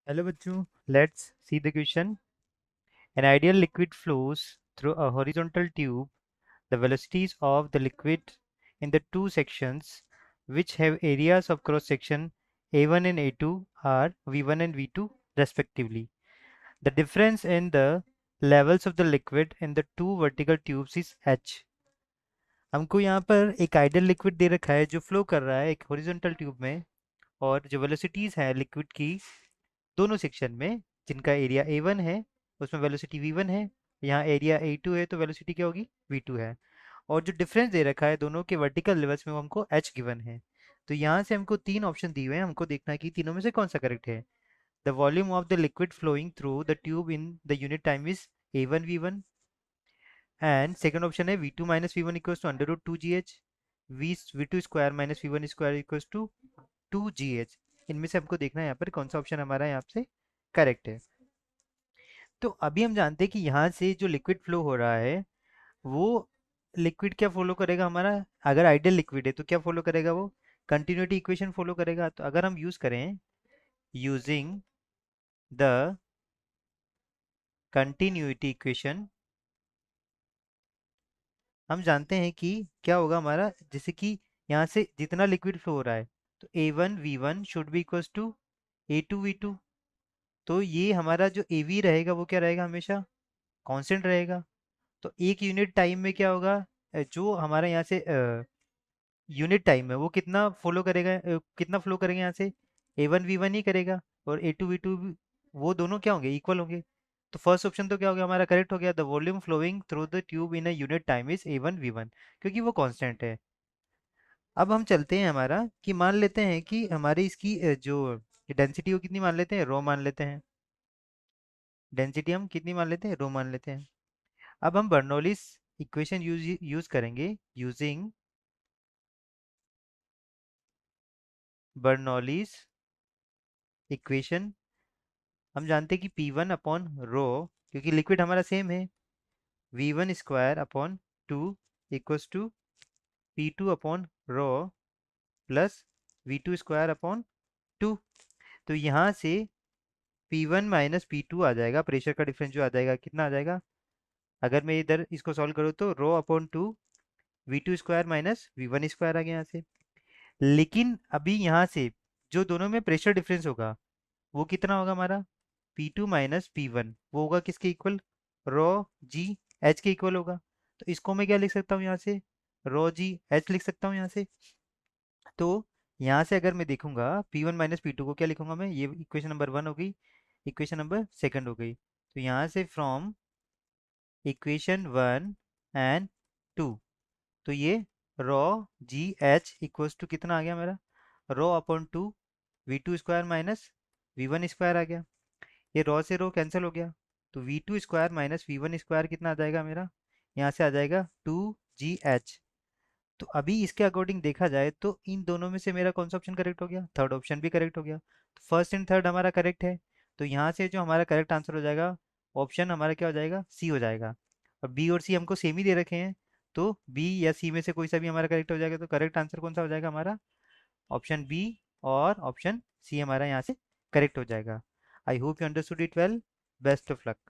Hello bachcho, let's see the question. An ideal liquid flows through a horizontal tube. The velocities of the liquid in the two sections which have areas of cross section A1 and A2 are V1 and V2 respectively. The difference in the levels of the liquid in the two vertical tubes is H. हमको यहाँ पर एक ideal liquid दे रखा है जो flow कर रहा है एक हॉरिजॉन्टल ट्यूब में, और जो वेलोसिटीज है लिक्विड की दोनों सेक्शन में, जिनका एरिया A1 है उसमें वेलोसिटी V1 है, यहाँ एरिया A2 है तो वेलोसिटी क्या होगी V2 है। और जो डिफरेंस दे रखा है दोनों के वर्टिकल लेवल्स में वो हमको H गिवन है। तो यहाँ से हमको तीन ऑप्शन दिए हुए हैं, हमको देखना है कि तीनों में से कौन सा करेक्ट है। The volume of the liquid flowing through the tube in the unit time is A1 V1, and second option है V2 minus V1 equals to under root 2GH, V2 square minus V1 square equals to 2GH। इनमें से हमको देखना है यहाँ पर कौन सा ऑप्शन हमारा यहाँ से करेक्ट है। तो अभी हम जानते हैं कि यहाँ से जो लिक्विड फ्लो हो रहा है वो लिक्विड क्या फॉलो करेगा हमारा, अगर आइडियल लिक्विड है तो क्या फॉलो करेगा वो कंटिन्यूटी इक्वेशन फॉलो करेगा। तो अगर हम यूज करें यूजिंग द कंटिन्यूटी इक्वेशन, हम जानते हैं कि क्या होगा हमारा, जैसे कि यहाँ से जितना लिक्विड फ्लो हो रहा है तो A1 V1 should be equals to A2 V2। तो ये हमारा जो AV रहेगा वो क्या रहेगा, हमेशा कांस्टेंट रहेगा। तो एक यूनिट टाइम में क्या होगा, जो हमारा यहाँ से यूनिट टाइम है वो कितना फॉलो करेगा, कितना फ्लो करेंगे यहाँ से A1 V1 ही करेगा, और A2 V2 वो दोनों क्या होंगे, इक्वल होंगे। तो फर्स्ट ऑप्शन तो क्या हो गया हमारा करेक्ट हो गया, the volume flowing through the tube in a unit time is A1 V1, क्योंकि वो कांस्टेंट है। अब हम चलते हैं हमारा कि मान लेते हैं कि हमारी इसकी जो डेंसिटी वो कितनी मान लेते हैं, रो मान लेते हैं। डेंसिटी हम कितनी मान लेते हैं, रो मान लेते हैं। अब हम बर्नौलीज इक्वेशन यूज करेंगे यूजिंग बर्नौलीज इक्वेशन। हम जानते हैं कि P1 अपॉन रो, क्योंकि लिक्विड हमारा सेम है, V1 square upon 2 equals to P2 upon rho plus V2 square upon 2। तो यहाँ से P1 माइनस P2 आ जाएगा, प्रेशर का डिफरेंस जो आ जाएगा कितना आ जाएगा, अगर मैं इधर इसको सॉल्व करूँ तो rho upon 2 V2 square minus V1 square आ गया यहाँ से। लेकिन अभी यहाँ से जो दोनों में प्रेशर डिफरेंस होगा वो कितना होगा हमारा, P2 माइनस P1, वो होगा किसके इक्वल, रो जी एच के इक्वल होगा। तो इसको मैं क्या लिख सकता हूँ यहाँ से, रो जी एच लिख सकता हूँ यहाँ से। तो यहाँ से अगर मैं देखूंगा P1 माइनस P2 को क्या लिखूंगा मैं, ये इक्वेशन नंबर 1 हो गई, इक्वेशन नंबर सेकंड हो गई। तो यहाँ से फ्रॉम इक्वेशन 1 एंड 2, तो ये rho G H equals to कितना आ गया मेरा, rho upon 2 V2 square minus V1 square आ गया। ये रो से रो कैंसिल हो गया, तो V2 square minus V1 square कितना आ जाएगा मेरा, यहाँ से आ जाएगा 2GH। तो अभी इसके अकॉर्डिंग देखा जाए तो इन दोनों में से मेरा कौन सा ऑप्शन करेक्ट हो गया, थर्ड ऑप्शन भी करेक्ट हो गया। तो फर्स्ट एंड थर्ड हमारा करेक्ट है। तो यहाँ से जो हमारा करेक्ट आंसर हो जाएगा, ऑप्शन हमारा क्या हो जाएगा, सी हो जाएगा। और बी और सी हमको सेम ही दे रखे हैं, तो बी या सी में से कोई सा भी हमारा करेक्ट हो जाएगा। तो करेक्ट आंसर कौन सा हो जाएगा हमारा, ऑप्शन बी और ऑप्शन सी हमारा यहाँ से करेक्ट हो जाएगा। I hope you understood it well. Best of luck.